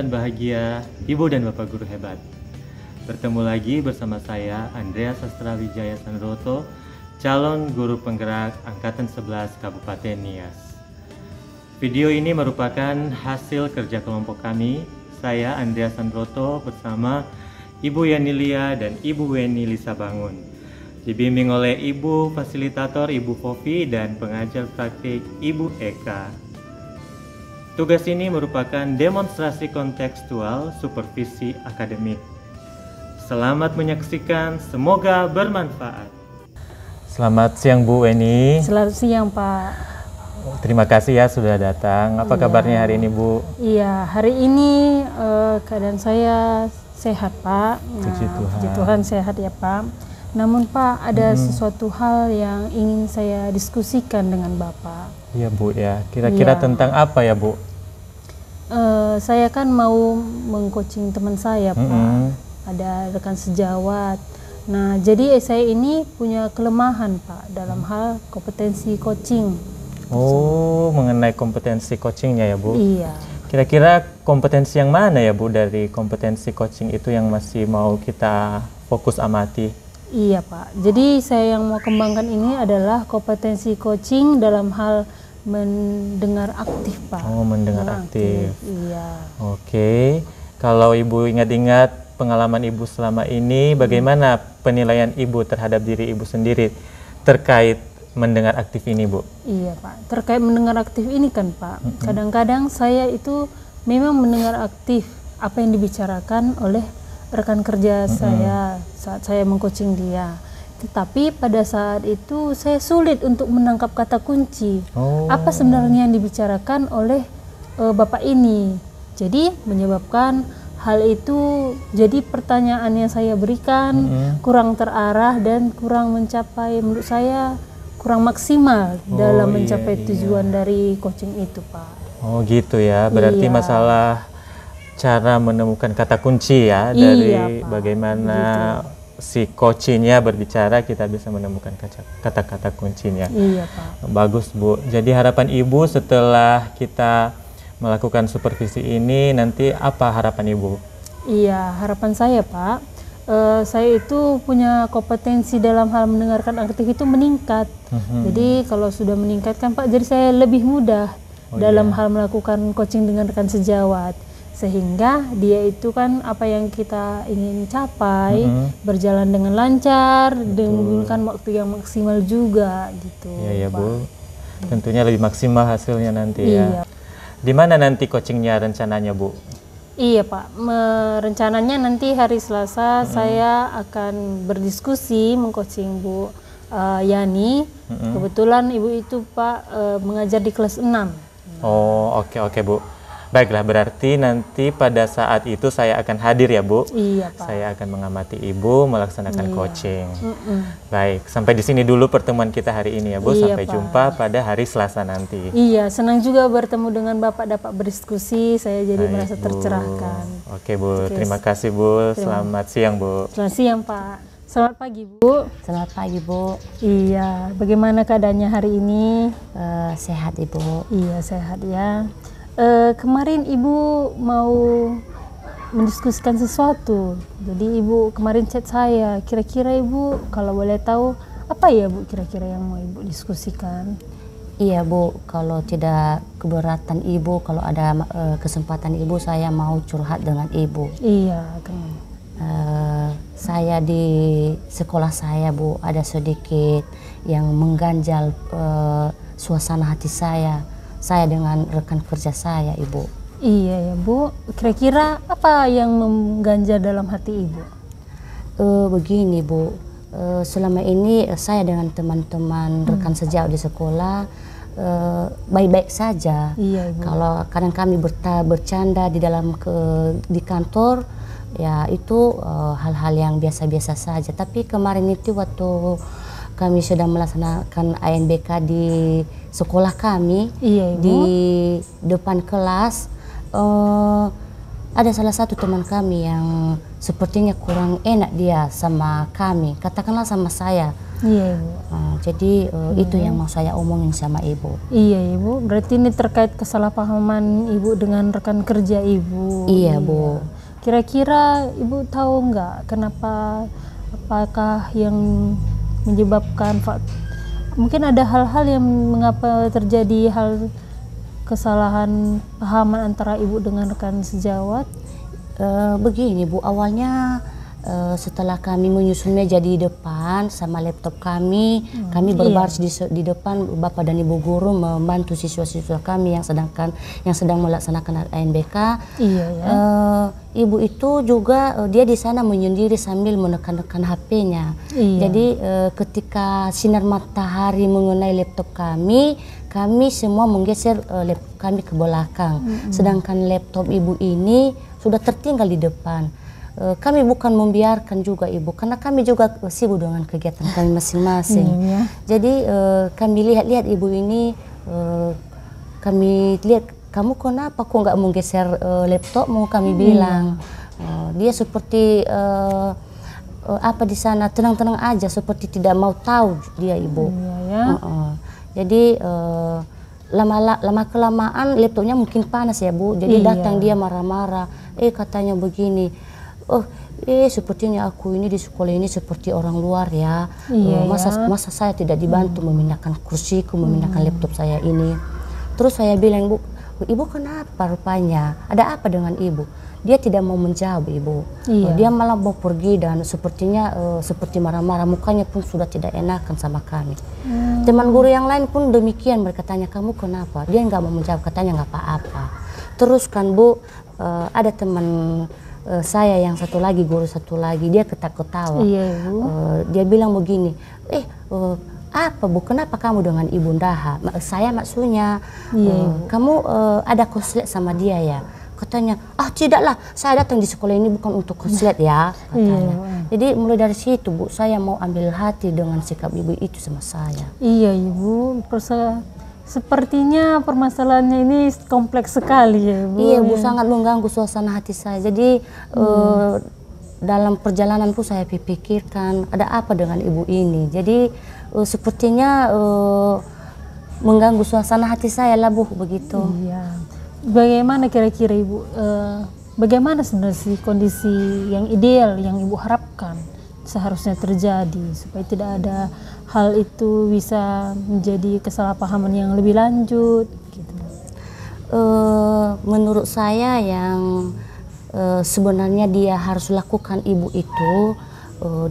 dan bahagia, Ibu dan Bapak Guru hebat. Bertemu lagi bersama saya, Andrea Sastra Wijaya Sanroto, calon guru penggerak Angkatan 11 Kabupaten Nias. Video ini merupakan hasil kerja kelompok kami, saya Andrea Sanroto bersama Ibu Yanilia dan Ibu Weni Lisa Bangun. Dibimbing oleh Ibu Fasilitator Ibu Fofi dan pengajar praktik Ibu Eka. Tugas ini merupakan demonstrasi kontekstual supervisi akademik. Selamat menyaksikan, semoga bermanfaat. Selamat siang Bu Weni. Selamat siang Pak. Terima kasih ya sudah datang. Apa kabarnya hari ini Bu? Iya, hari ini keadaan saya sehat Pak. Puji Tuhan sehat ya Pak. Namun Pak, ada sesuatu hal yang ingin saya diskusikan dengan Bapak. Iya Bu ya, kira-kira tentang apa ya Bu? Saya kan mau mengcoaching teman saya Pak, ada rekan sejawat. Nah, jadi saya ini punya kelemahan Pak dalam hal kompetensi coaching. Oh, mengenai kompetensi coachingnya ya Bu? Iya. Kira-kira kompetensi yang mana ya Bu dari kompetensi coaching itu yang masih mau kita fokus amati? Iya Pak, jadi saya yang mau kembangkan ini adalah kompetensi coaching dalam hal mendengar aktif Pak. Oh, mendengar aktif. Iya. Oke, kalau Ibu ingat-ingat pengalaman Ibu selama ini, bagaimana penilaian Ibu terhadap diri Ibu sendiri terkait mendengar aktif ini Bu? Iya Pak, terkait mendengar aktif ini kan Pak, kadang-kadang saya itu memang mendengar aktif apa yang dibicarakan oleh rekan kerja saya saat saya mengcoaching dia. Tetapi pada saat itu saya sulit untuk menangkap kata kunci. Apa sebenarnya yang dibicarakan oleh Bapak ini. Jadi menyebabkan hal itu jadi pertanyaan yang saya berikan kurang terarah dan kurang mencapai, menurut saya kurang maksimal dalam mencapai tujuan dari coaching itu Pak. Oh gitu ya, berarti masalah cara menemukan kata kunci ya, dari bagaimana si coachingnya berbicara, kita bisa menemukan kata-kata kuncinya. Iya Pak. Bagus Bu. Jadi harapan Ibu setelah kita melakukan supervisi ini, nanti apa harapan Ibu? Iya, harapan saya Pak, saya itu punya kompetensi dalam hal mendengarkan aktif itu meningkat. Jadi kalau sudah meningkat kan Pak, jadi saya lebih mudah dalam hal melakukan coaching dengan rekan sejawat. Sehingga dia itu kan apa yang kita ingin capai berjalan dengan lancar, dengan waktu yang maksimal juga gitu. Iya ya Bu, tentunya lebih maksimal hasilnya nanti ya. Di mana nanti coachingnya rencananya Bu? Iya Pak, rencananya nanti hari Selasa saya akan berdiskusi mengcoaching Bu Yani. Kebetulan Ibu itu Pak mengajar di kelas 6. Oh oke Bu. Baiklah, berarti nanti pada saat itu saya akan hadir ya Bu. Iya Pak. Saya akan mengamati Ibu melaksanakan coaching. Baik, sampai di sini dulu pertemuan kita hari ini ya Bu. Sampai jumpa pada hari Selasa nanti. Iya, senang juga bertemu dengan Bapak, dapat berdiskusi. Saya jadi merasa tercerahkan. Oke Bu, terima kasih Bu. Selamat siang Bu. Selamat siang Pak. Selamat pagi Bu. Selamat pagi Bu. Iya, bagaimana keadaannya hari ini? Sehat Ibu. Iya, sehat ya. Kemarin Ibu mau mendiskusikan sesuatu, jadi Ibu kemarin chat saya. Kira-kira Ibu kalau boleh tahu apa ya Bu kira-kira yang mau Ibu diskusikan? Iya Bu, kalau tidak keberatan Ibu, kalau ada kesempatan Ibu, saya mau curhat dengan Ibu. Iya kan. Saya di sekolah saya Bu, ada sedikit yang mengganjal suasana hati saya dengan rekan kerja saya Ibu. Iya ya Bu, kira-kira apa yang mengganjal dalam hati Ibu? Begini Bu, selama ini saya dengan teman-teman rekan sejawat di sekolah baik-baik saja. Iya Ibu. Kalau kadang kami bercanda di dalam di kantor, ya itu hal-hal yang biasa-biasa saja. Tapi kemarin itu waktu kami sedang melaksanakan ANBK di sekolah kami, di depan kelas, ada salah satu teman kami yang sepertinya kurang enak dia sama kami, katakanlah sama saya. Iya Ibu. Jadi itu yang mau saya omongin sama Ibu. Iya Ibu, berarti ini terkait kesalahpahaman Ibu dengan rekan kerja Ibu. Iya Bu. Kira-kira Ibu tahu nggak kenapa, apakah yang menyebabkan mungkin ada hal-hal yang mengapa terjadi hal kesalahan pahaman antara Ibu dengan rekan sejawat? Begini Bu, awalnya setelah kami menyusun meja di depan sama laptop kami, kami berbaris di depan, Bapak dan Ibu guru membantu siswa-siswa kami yang sedang melaksanakan ANBK. Iya ya. Ibu itu juga dia di sana menyendiri sambil menekan-nekan HP-nya. Iya. Jadi ketika sinar matahari mengenai laptop kami semua menggeser laptop kami ke belakang. Sedangkan laptop Ibu ini sudah tertinggal di depan. Kami bukan membiarkan juga Ibu, karena kami juga sibuk dengan kegiatan kami masing-masing. Iya. Jadi kami lihat Ibu ini, kami lihat, kamu kenapa kok nggak menggeser laptopmu? Kami bilang, dia seperti apa di sana tenang-tenang aja, seperti tidak mau tahu dia Ibu. Iya ya. Jadi lama kelamaan laptopnya mungkin panas ya Bu. Jadi datang dia marah-marah, katanya begini. Sepertinya aku ini di sekolah ini seperti orang luar ya. Masa saya tidak dibantu memindahkan kursiku, memindahkan laptop saya ini. Terus saya bilang, Bu, Ibu kenapa rupanya? Ada apa dengan Ibu? Dia tidak mau menjawab Ibu. Dia malah mau pergi dan sepertinya seperti marah-marah, mukanya pun sudah tidak enakan sama kami. Teman guru yang lain pun demikian, mereka tanya, kamu kenapa? Dia nggak mau menjawab, katanya nggak apa-apa. Terus kan Bu, ada teman saya yang satu lagi, guru satu lagi, dia ketawa-ketawa. Dia bilang begini, apa Bu, kenapa kamu dengan Ibu Ndaha? Saya maksudnya, kamu ada konslet sama dia ya? Katanya, tidaklah, saya datang di sekolah ini bukan untuk konslet ya, katanya. Jadi mulai dari situ Bu, saya mau ambil hati dengan sikap Ibu itu sama saya. Iya Ibu, sepertinya permasalahannya ini kompleks sekali ya Bu. Iya Bu, sangat mengganggu suasana hati saya. Jadi dalam perjalanan pun saya pikirkan ada apa dengan Ibu ini. Jadi sepertinya mengganggu suasana hati saya lah Bu, begitu. Iya. Bagaimana kira-kira Ibu, bagaimana sebenarnya sih kondisi yang ideal yang Ibu harapkan seharusnya terjadi supaya tidak ada hal itu bisa menjadi kesalahpahaman yang lebih lanjut gitu. Menurut saya yang sebenarnya dia harus lakukan Ibu itu,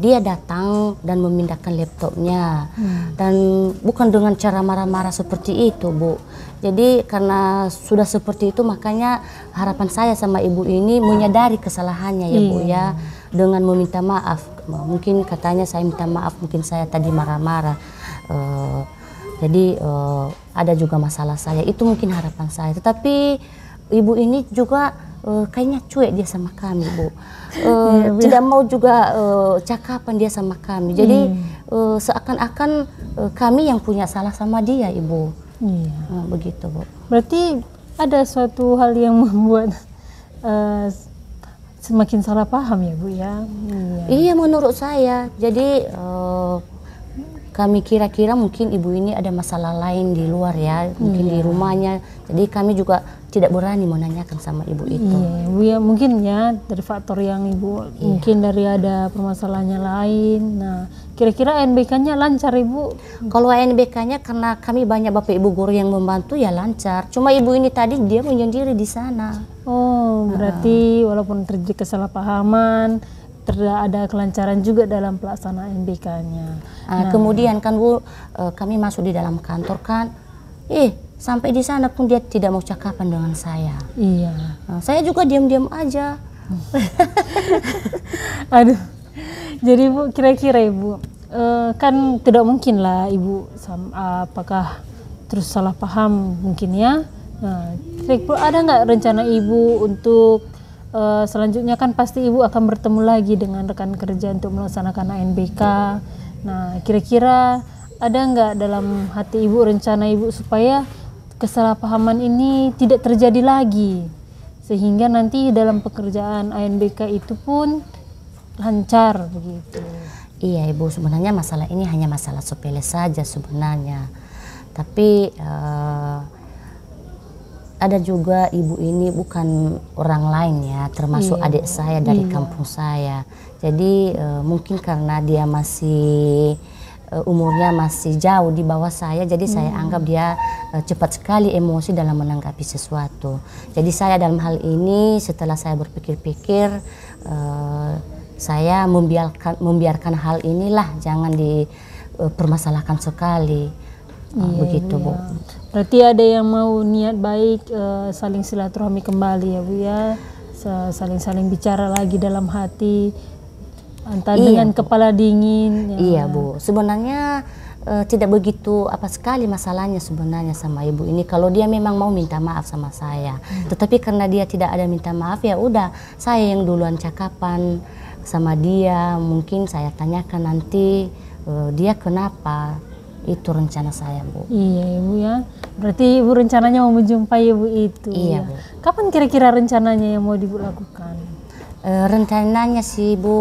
dia datang dan memindahkan laptopnya, dan bukan dengan cara marah-marah seperti itu Bu. Jadi karena sudah seperti itu, makanya harapan saya sama Ibu ini menyadari kesalahannya ya Bu ya, dengan meminta maaf. Mungkin katanya saya minta maaf, mungkin saya tadi marah-marah. Jadi ada juga masalah saya, itu mungkin harapan saya. Tetapi Ibu ini juga kayaknya cuek dia sama kami Bu. Tidak mau juga cakapan dia sama kami. Jadi seakan-akan kami yang punya salah sama dia Ibu. Begitu Bu. Berarti ada suatu hal yang membuat semakin salah paham ya Bu ya. Iya menurut saya. Jadi kami kira-kira mungkin Ibu ini ada masalah lain di luar ya, mungkin di rumahnya. Jadi kami juga tidak berani menanyakan sama Ibu itu. Iya Bu ya, mungkin ya dari faktor yang Ibu mungkin dari ada permasalahannya lain. Nah kira-kira ANBK-nya lancar Ibu? Kalau ANBK-nya karena kami banyak Bapak Ibu guru yang membantu ya lancar. Cuma Ibu ini tadi dia menyendiri di sana. Oh berarti walaupun terjadi kesalahpahaman, ada kelancaran juga dalam pelaksanaan ANBK-nya. Kemudian kan Bu, kami masuk di dalam kantor kan, sampai di sana pun dia tidak mau cakapan dengan saya. Iya. Saya juga diam-diam aja. Aduh. Jadi Bu, kira-kira Ibu, kan tidak mungkin lah Ibu, apakah terus salah paham mungkin ya. Nah, kira-kira ada nggak rencana Ibu untuk selanjutnya kan pasti Ibu akan bertemu lagi dengan rekan kerja untuk melaksanakan ANBK. Nah, kira-kira ada nggak dalam hati Ibu rencana Ibu supaya kesalahpahaman ini tidak terjadi lagi, sehingga nanti dalam pekerjaan ANBK itu pun lancar begitu? Iya Ibu, sebenarnya masalah ini hanya masalah sepele saja sebenarnya. Tapi ada juga ibu ini bukan orang lain ya, termasuk adik saya dari kampung saya. Jadi mungkin karena dia masih umurnya masih jauh di bawah saya, jadi saya anggap dia cepat sekali emosi dalam menanggapi sesuatu. Jadi saya dalam hal ini setelah saya berpikir-pikir, saya membiarkan hal inilah, jangan dipermasalahkan sekali. Begitu Bu. Berarti ada yang mau niat baik saling silaturahmi kembali ya Bu ya, saling bicara lagi dalam hati, entah dengan kepala dingin. Iya Bu, sebenarnya tidak begitu apa sekali masalahnya sebenarnya sama ibu ini kalau dia memang mau minta maaf sama saya. Tetapi karena dia tidak ada minta maaf, ya udah saya yang duluan cakapan sama dia, mungkin saya tanyakan nanti dia kenapa. Itu rencana saya Bu. Iya Ibu ya, berarti Ibu rencananya mau menjumpai Ibu itu. Iya ya. Bu. Kapan kira-kira rencananya yang mau Ibu lakukan? Rencananya sih Ibu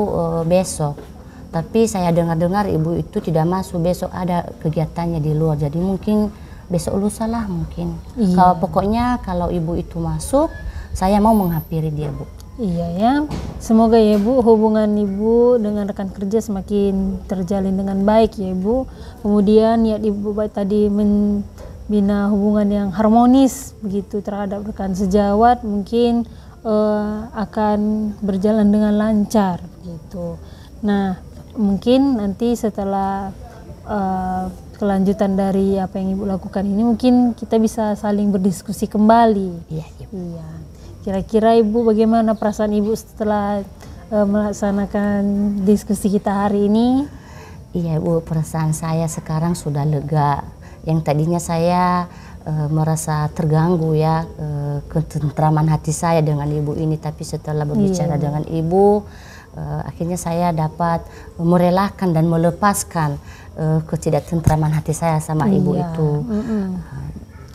besok, tapi saya dengar-dengar ibu itu tidak masuk besok, ada kegiatannya di luar, jadi mungkin besok lusa lah mungkin. Kalau pokoknya kalau ibu itu masuk, saya mau menghampiri dia Bu. Iya ya, semoga ya Bu hubungan Ibu dengan rekan kerja semakin terjalin dengan baik ya Ibu. Kemudian niat Ibu baik tadi membina hubungan yang harmonis begitu terhadap rekan sejawat, mungkin akan berjalan dengan lancar gitu. Nah, mungkin nanti setelah kelanjutan dari apa yang Ibu lakukan ini, mungkin kita bisa saling berdiskusi kembali. Iya Ibu. Iya. Kira-kira Ibu bagaimana perasaan Ibu setelah melaksanakan diskusi kita hari ini? Iya Ibu, perasaan saya sekarang sudah lega. Yang tadinya saya merasa terganggu ya, ketentraman hati saya dengan ibu ini, tapi setelah berbicara dengan ibu, akhirnya saya dapat merelakan dan melepaskan ketidaktentraman hati saya sama ibu itu.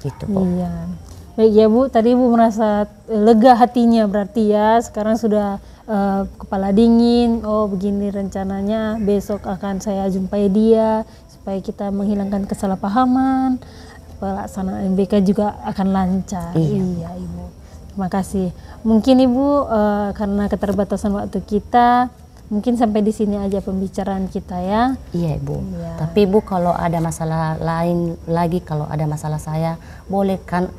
Gitu Bu. Iya. Baik ya Bu, tadi Ibu merasa lega hatinya berarti ya, sekarang sudah kepala dingin. Oh begini rencananya, besok akan saya jumpai dia supaya kita menghilangkan kesalahpahaman, pelaksanaan MBK juga akan lancar. Iya Ibu, terima kasih. Mungkin Ibu karena keterbatasan waktu kita, mungkin sampai di sini aja pembicaraan kita ya. Iya Ibu. Iya. Tapi Ibu kalau ada masalah lain lagi, kalau ada masalah saya, boleh kan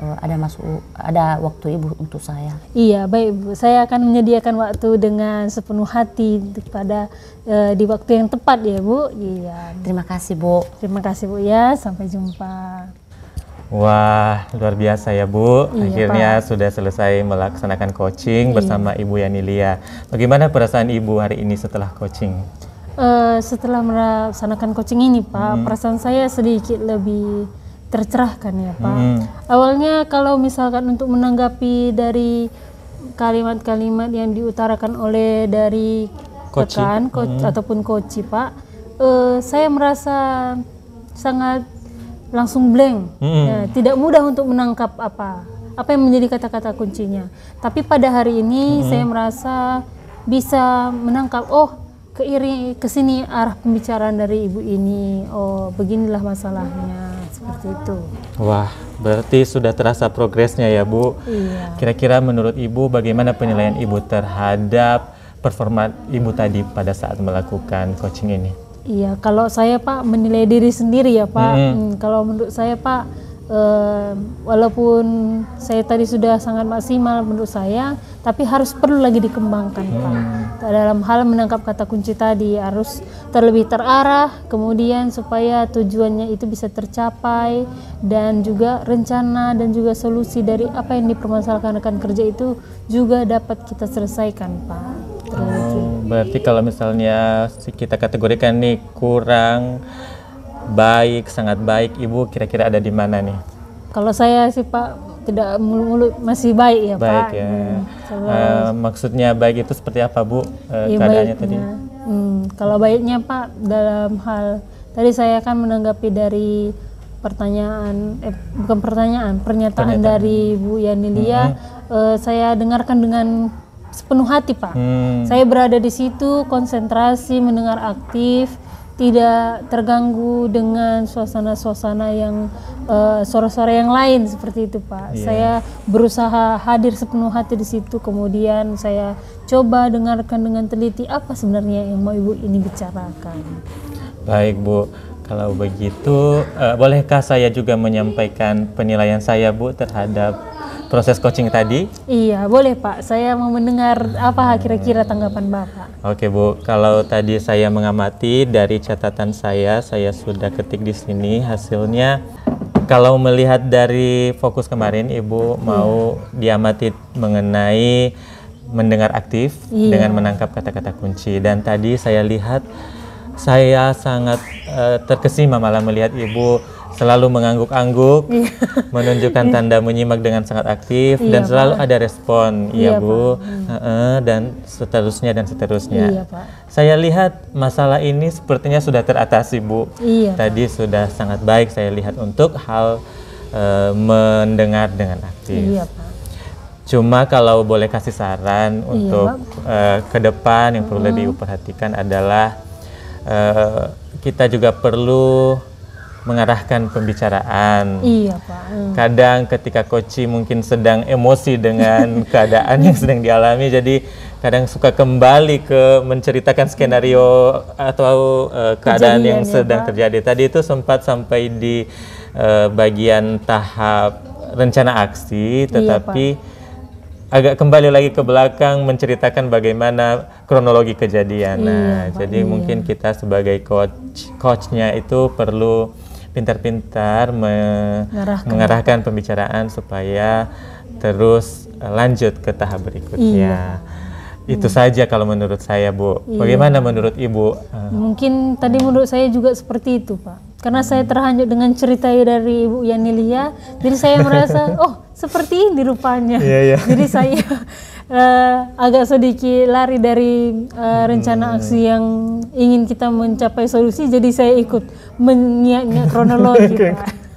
ada waktu Ibu untuk saya. Iya baik Bu, saya akan menyediakan waktu dengan sepenuh hati pada di waktu yang tepat ya Bu. Iya. Terima kasih Bu. Terima kasih Bu ya, sampai jumpa. Wah, luar biasa ya Bu. Iya, akhirnya Pak. sudah selesai melaksanakan coaching bersama Ibu Yanilia. Bagaimana perasaan Ibu hari ini setelah coaching? Setelah melaksanakan coaching ini Pak, perasaan saya sedikit lebih tercerahkan ya Pak. Awalnya kalau misalkan untuk menanggapi dari kalimat-kalimat yang diutarakan oleh dari rekan ataupun coach Pak, saya merasa sangat langsung blank, ya, tidak mudah untuk menangkap apa yang menjadi kata-kata kuncinya. Tapi pada hari ini saya merasa bisa menangkap, kesini arah pembicaraan dari ibu ini, oh beginilah masalahnya, seperti itu. Wah, berarti sudah terasa progresnya ya Bu. Iya. Kira-kira menurut Ibu bagaimana penilaian Ibu terhadap performa Ibu tadi pada saat melakukan coaching ini? Iya, kalau saya Pak menilai diri sendiri ya Pak, kalau menurut saya Pak, walaupun saya tadi sudah sangat maksimal menurut saya, tapi harus perlu lagi dikembangkan Pak. Dalam hal menangkap kata kunci tadi harus terlebih terarah, kemudian supaya tujuannya itu bisa tercapai, dan juga rencana dan juga solusi dari apa yang dipermasalahkan rekan kerja itu juga dapat kita selesaikan Pak. Berarti kalau misalnya kita kategorikan nih kurang baik, sangat baik, Ibu kira-kira ada di mana nih? Kalau saya sih Pak tidak mulut masih baik ya baik, Pak. Ya. Maksudnya baik itu seperti apa Bu keadaannya tadi? Kalau baiknya Pak dalam hal tadi saya akan menanggapi dari pernyataan dari Bu Yanilia, saya dengarkan dengan sepenuh hati, Pak. Saya berada di situ, konsentrasi, mendengar aktif, tidak terganggu dengan suasana-suasana yang suara-suara yang lain seperti itu, Pak. Saya berusaha hadir sepenuh hati di situ, kemudian saya coba dengarkan dengan teliti apa sebenarnya yang mau Ibu ini bicarakan. Baik, Bu. Kalau begitu, bolehkah saya juga menyampaikan penilaian saya, Bu, terhadap proses coaching tadi? Iya, boleh, Pak. Saya mau mendengar apa kira-kira tanggapan Bapak. Oke, Bu. Kalau tadi saya mengamati dari catatan saya sudah ketik di sini hasilnya. Kalau melihat dari fokus kemarin, Ibu mau diamati mengenai mendengar aktif dengan menangkap kata-kata kunci. Dan tadi saya lihat, saya sangat terkesima malah melihat Ibu selalu mengangguk-angguk, menunjukkan tanda menyimak dengan sangat aktif, dan selalu ada respon, Bu, dan seterusnya dan seterusnya. Pak. Saya lihat masalah ini sepertinya sudah teratasi, Bu. Tadi Pak. sudah sangat baik saya lihat untuk hal mendengar dengan aktif. Pak. Cuma kalau boleh kasih saran untuk ke depan yang perlu lebih perhatikan adalah kita juga perlu mengarahkan pembicaraan. Pak. Kadang ketika coach mungkin sedang emosi dengan keadaan yang sedang dialami, jadi kadang suka kembali ke menceritakan skenario atau keadaan yang sedang terjadi. Tadi itu sempat sampai di bagian tahap rencana aksi, tetapi agak kembali lagi ke belakang menceritakan bagaimana kronologi kejadian. Jadi mungkin kita sebagai coachnya itu perlu pintar-pintar mengarahkan pembicaraan supaya terus lanjut ke tahap berikutnya. Itu saja kalau menurut saya, Bu. Bagaimana menurut Ibu? Mungkin tadi menurut saya juga seperti itu, Pak. Karena saya terhanyut dengan cerita dari Ibu Yanilia, jadi saya merasa, oh seperti ini rupanya. Jadi saya agak sedikit lari dari rencana aksi yang ingin kita mencapai solusi, jadi saya ikut menyiapkan kronologi, Pak.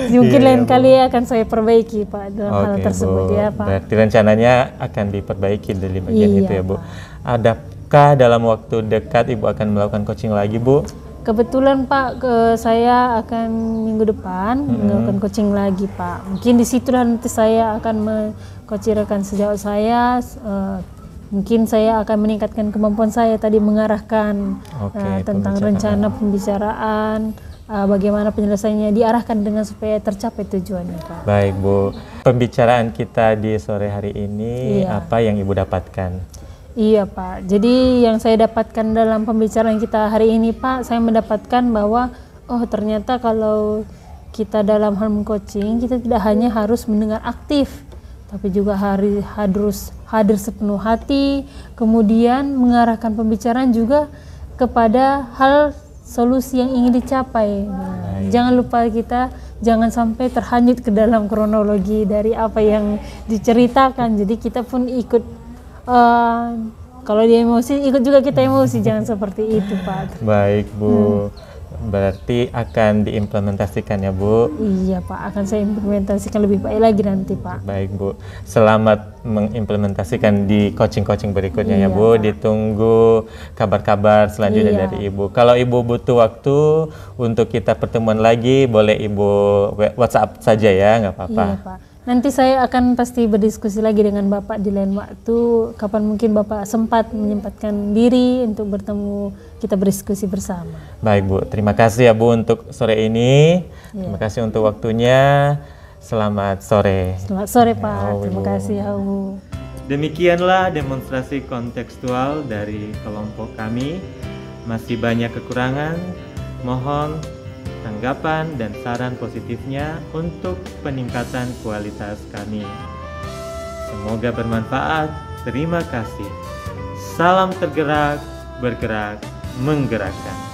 Mungkin lain kali akan saya perbaiki, Pak, dalam hal tersebut, Bu. ya, Pak. Berarti rencananya akan diperbaiki dari bagian itu, ya, Bu. Pak. Adakah dalam waktu dekat Ibu akan melakukan coaching lagi, Bu? Kebetulan, Pak, saya akan minggu depan melakukan coaching lagi, Pak. Mungkin di situ nanti saya akan mengcoachingkan sejauh saya. Mungkin saya akan meningkatkan kemampuan saya tadi mengarahkan tentang rencana pembicaraan, bagaimana penyelesaiannya diarahkan dengan supaya tercapai tujuannya, Pak. Baik, Bu. Pembicaraan kita di sore hari ini, apa yang Ibu dapatkan? Iya, Pak. Jadi yang saya dapatkan dalam pembicaraan kita hari ini, Pak, saya mendapatkan bahwa ternyata kalau kita dalam hal coaching, kita tidak hanya harus mendengar aktif, tapi juga harus hadir sepenuh hati, kemudian mengarahkan pembicaraan juga kepada hal solusi yang ingin dicapai. Jangan lupa kita jangan sampai terhanyut ke dalam kronologi dari apa yang diceritakan. Jadi kita pun ikut kalau dia emosi, ikut juga kita emosi, jangan seperti itu, Pak. Baik, Bu. Berarti akan diimplementasikan, ya, Bu? Iya, Pak, akan saya implementasikan lebih baik lagi nanti, Pak. Baik, Bu. Selamat mengimplementasikan di coaching-coaching berikutnya, ya, Bu. Pak. Ditunggu kabar-kabar selanjutnya dari Ibu. Kalau Ibu butuh waktu untuk kita pertemuan lagi, boleh Ibu WhatsApp saja, ya, nggak apa-apa. Iya, Pak. Nanti saya akan pasti berdiskusi lagi dengan Bapak di lain waktu, kapan mungkin Bapak menyempatkan diri untuk bertemu, kita berdiskusi bersama. Baik, Bu. Terima kasih, ya, Bu, untuk sore ini. Terima kasih untuk waktunya. Selamat sore. Selamat sore, Pak. Terima kasih, ya, Bu. Demikianlah demonstrasi kontekstual dari kelompok kami. Masih banyak kekurangan. Mohon tanggapan dan saran positifnya untuk peningkatan kualitas kami. Semoga bermanfaat. Terima kasih. Salam tergerak, bergerak, menggerakkan.